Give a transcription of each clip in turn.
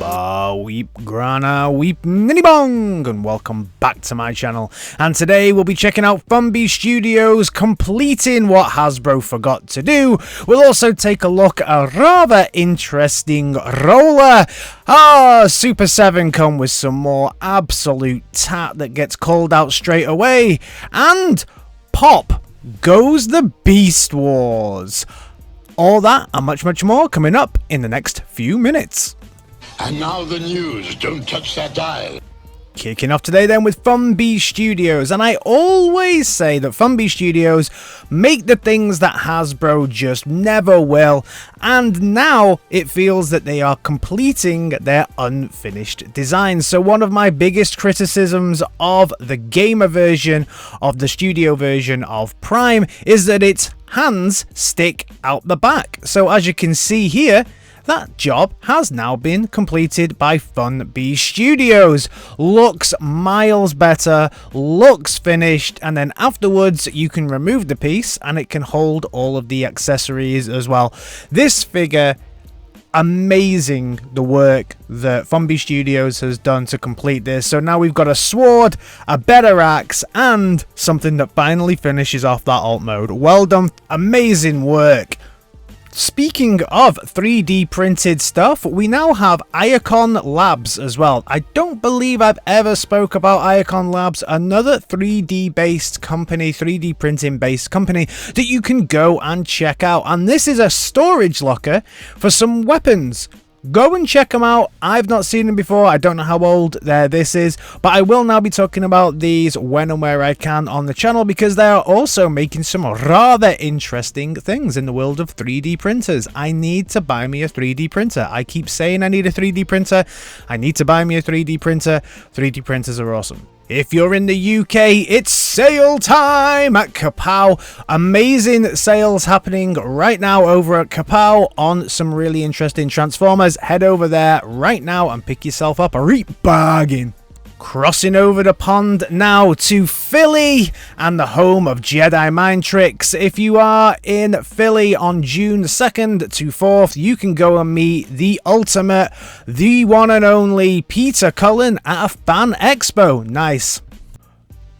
Hola, weep grana, weep ninibong, and welcome back to my channel. And today we'll be checking out Funbiestudio, completing what Hasbro forgot to do. We'll also take a look at a rather interesting roller. Super 7 come with some more absolute tat that gets called out straight away. And pop goes the Beastwars. All that and much, much more coming up in the next few minutes. And now the news. Don't touch that dial. Kicking off today then with Funbiestudio, and I always say that Funbiestudio make the things that Hasbro just never will, and now it feels that they are completing their unfinished designs. So one of my biggest criticisms of the gamer version of the studio version of Prime is that its hands stick out the back. So as you can see here, that job has now been completed by Funbiestudio. Looks miles better, looks finished, and then afterwards you can remove the piece and it can hold all of the accessories as well. This figure, amazing the work that Funbiestudio has done to complete this. So now we've got a sword, a better axe, and something that finally finishes off that alt mode. Well done, amazing work. Speaking of 3D printed stuff, we now have Iacon Labs as well. I don't believe I've ever spoke about Iacon Labs, another 3D based company, 3D printing based company that you can go and check out. And this is a storage locker for some weapons. Go and check them out. I've not seen them before. I don't know how old this is, but I will now be talking about these when and where I can on the channel because they are also making some rather interesting things in the world of 3D printers. I need to buy me a 3D printer. I keep saying I need a 3D printer. I need to buy me a 3D printer. 3D printers are awesome. If you're in the UK, it's sale time at Kapow. Amazing sales happening right now over at Kapow on some really interesting Transformers. Head over there right now and pick yourself up a reap bargain. Crossing over the pond now to Philly and the home of Jedi Mind Tricks. If you are in Philly on June 2nd to 4th, you can go and meet the ultimate, the one and only Peter Cullen at a fan expo. Nice.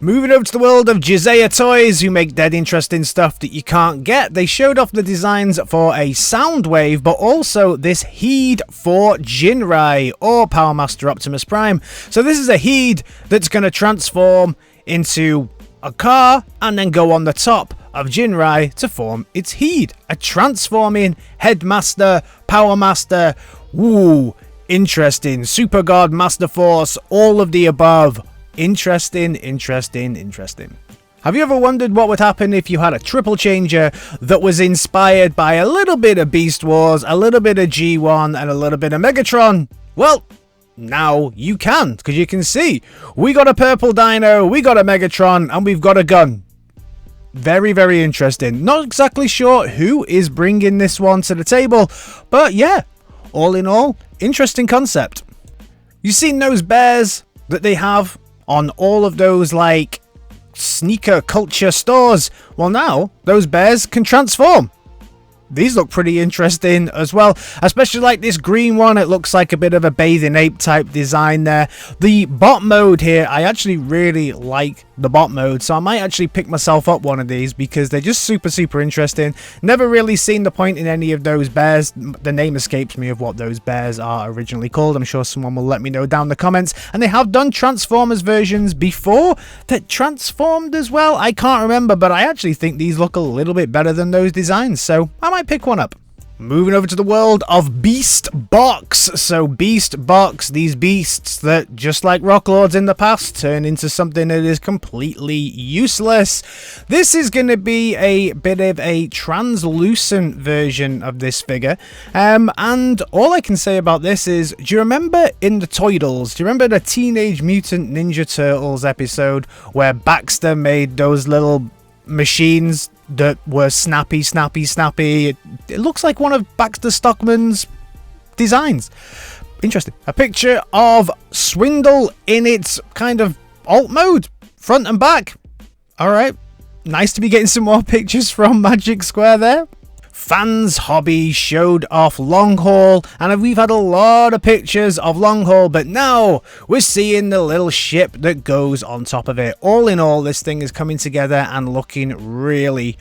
Moving over to the world of Josey Toys, who make dead interesting stuff that you can't get. They showed off the designs for a Soundwave, but also this Heed for Jinrai, or Power Master Optimus Prime. So this is a Heed that's going to transform into a car and then go on the top of Jinrai to form its Heed. A transforming Headmaster, Power Master, woo, interesting, Super God, Master Force, all of the above. Interesting. Have you ever wondered what would happen if you had a triple changer that was inspired by a little bit of Beastwars, a little bit of G1, and a little bit of Megatron? Well, now you can, because you can see we got a purple dino, we got a Megatron, and we've got a gun. Very, very interesting. Not exactly sure who is bringing this one to the table, but yeah, all in all, interesting concept. You've seen those bears that they have on all of those like sneaker culture stores? Well, now those bears can transform. These look pretty interesting as well, especially like this green one. It looks like a bit of a bathing ape type design there. The bot mode here, I actually really like the bot mode, so I might actually pick myself up one of these because they're just super interesting. Never really seen the point in any of those bears. The name escapes me of what those bears are originally called. I'm sure someone will let me know down in the comments. And they have done Transformers versions before that transformed as well. I can't remember, but I actually think these look a little bit better than those designs, so I might pick one up. Moving over to the world of Beast Box. So Beast Box, these beasts that, just like Rock Lords in the past, turn into something that is completely useless. This is going to be a bit of a translucent version of this figure. And all I can say about this is, do you remember in the Toydles, do you remember the Teenage Mutant Ninja Turtles episode where Baxter made those little machines that were snappy? It looks like one of Baxter Stockman's designs. Interesting. A picture of Swindle in its kind of alt mode, front and back. All right, nice to be getting some more pictures from Magic Square there. Fans Hobby showed off Longhaul, and we've had a lot of pictures of Longhaul, but now we're seeing the little ship that goes on top of it. All in all, this thing is coming together and looking really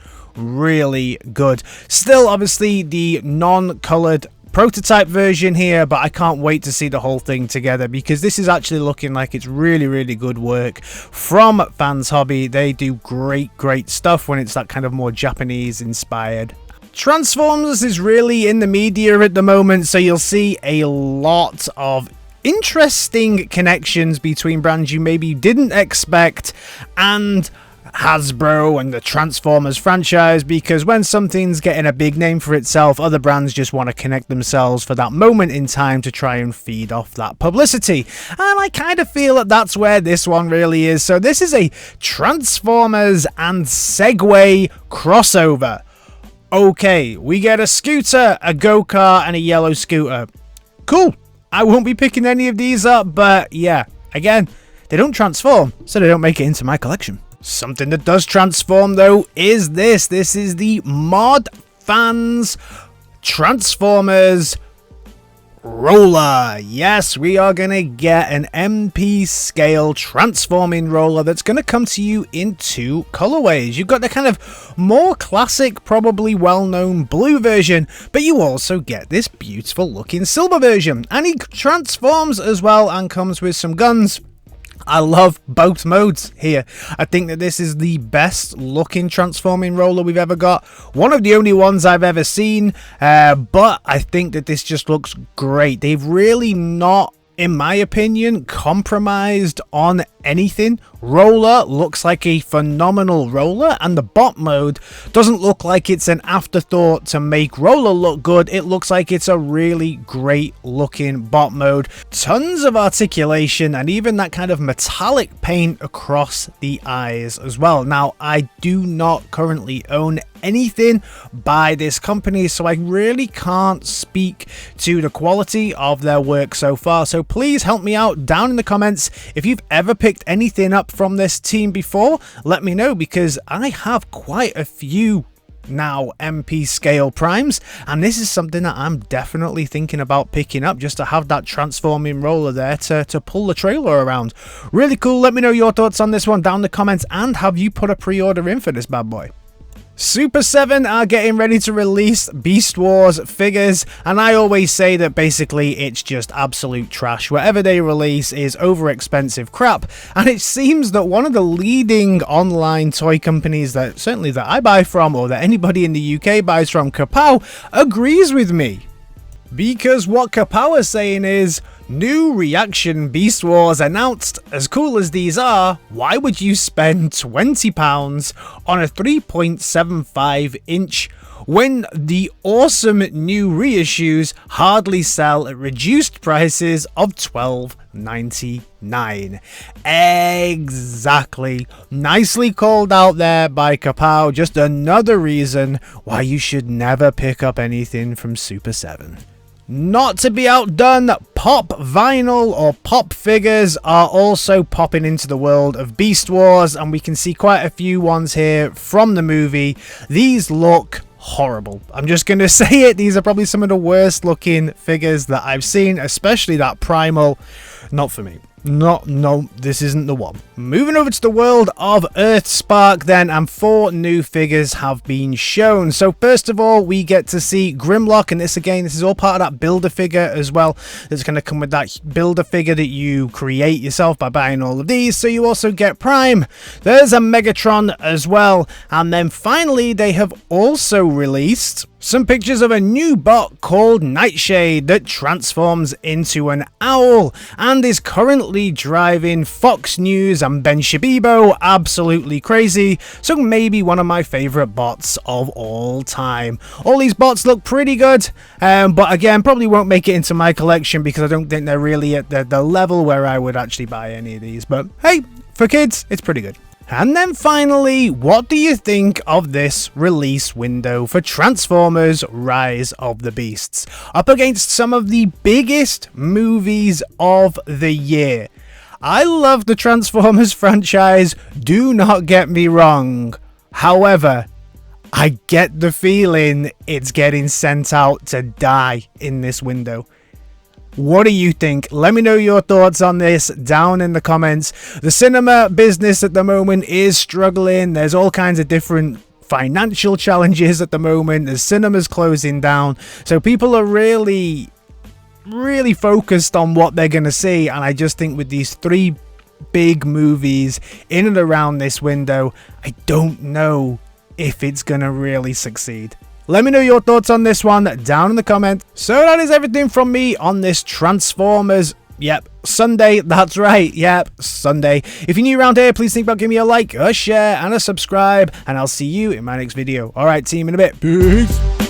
good. Still, obviously, the non-colored prototype version here, but I can't wait to see the whole thing together because this is actually looking like it's really good work from Fans Hobby. They do great stuff when it's that kind of more Japanese inspired. Transformers is really in the media at the moment, so you'll see a lot of interesting connections between brands you maybe didn't expect and Hasbro and the Transformers franchise, because when something's getting a big name for itself, other brands just want to connect themselves for that moment in time to try and feed off that publicity. And I kind of feel that that's where this one really is. So this is a Transformers and Segway crossover. Okay, we get a scooter, a go-kart, and a yellow scooter. Cool. I won't be picking any of these up, but yeah, again, they don't transform, so they don't make it into my collection. Something that does transform, though, is this. This is the Modfans Transformers roller. Yes, we are going to get an MP scale transforming roller that's going to come to you in two colorways. You've got the kind of more classic, probably well-known blue version, but you also get this beautiful looking silver version, and he transforms as well and comes with some guns. I love both modes here. I think that this is the best looking transforming roller we've ever got. One of the only ones I've ever seen, but I think that this just looks great. They've really not, in my opinion, compromised on anything. Roller looks like a phenomenal roller, and the bot mode doesn't look like it's an afterthought to make roller look good. It looks like it's a really great looking bot mode. Tons of articulation and even that kind of metallic paint across the eyes as well. Now, I do not currently own anything by this company, so I really can't speak to the quality of their work so far. So please help me out down in the comments. If you've ever picked anything up from this team before, let me know, because I have quite a few now MP scale primes, and this is something that I'm definitely thinking about picking up, just to have that transforming roller there to pull the trailer around. Really cool. Let me know your thoughts on this one down in the comments, and have you put a pre-order in for this bad boy? Super 7 are getting ready to release Beastwars figures, and I always say that basically it's just absolute trash. Whatever they release is over expensive crap, and it seems that one of the leading online toy companies that certainly that I buy from, or that anybody in the UK buys from, Kapow, agrees with me. Because what Kapow is saying is, new reaction Beastwars announced. As cool as these are, why would you spend £20 on a 3.75 inch when the awesome new reissues hardly sell at reduced prices of $12.99? Exactly. Nicely called out there by Kapow. Just another reason why you should never pick up anything from Super 7. Not to be outdone, pop vinyl or pop figures are also popping into the world of Beastwars, and we can see quite a few ones here from the movie. These look horrible. I'm just going to say it. These are probably some of the worst looking figures that I've seen, especially that Primal. Not for me. No, this isn't the one. Moving over to the world of Earthspark then, and 4 new figures have been shown. So first of all, we get to see Grimlock, and this is all part of that builder figure as well. That's going to come with that builder figure that you create yourself by buying all of these. So you also get Prime. There's a Megatron as well. And then finally, they have also released some pictures of a new bot called Nightshade that transforms into an owl and is currently driving Fox News and Ben Shabibo absolutely crazy. So maybe one of my favorite bots of all time. All these bots look pretty good, but again, probably won't make it into my collection because I don't think they're really at the level where I would actually buy any of these. But hey, for kids, it's pretty good. And then finally, what do you think of this release window for Transformers Rise of the Beasts? Up against some of the biggest movies of the year. I love the Transformers franchise, do not get me wrong. However, I get the feeling it's getting sent out to die in this window. What do you think? Let me know your thoughts on this down in the comments. The cinema business at the moment is struggling. There's all kinds of different financial challenges at the moment. The cinema's closing down. So people are really focused on what they're going to see. And I just think with these 3 big movies in and around this window, I don't know if it's going to really succeed. Let me know your thoughts on this one down in the comments. So that is everything from me on this Transformers, Sunday. That's right, Sunday. If you're new around here, please think about giving me a like, a share, and a subscribe. And I'll see you in my next video. Alright, team, in a bit. Peace.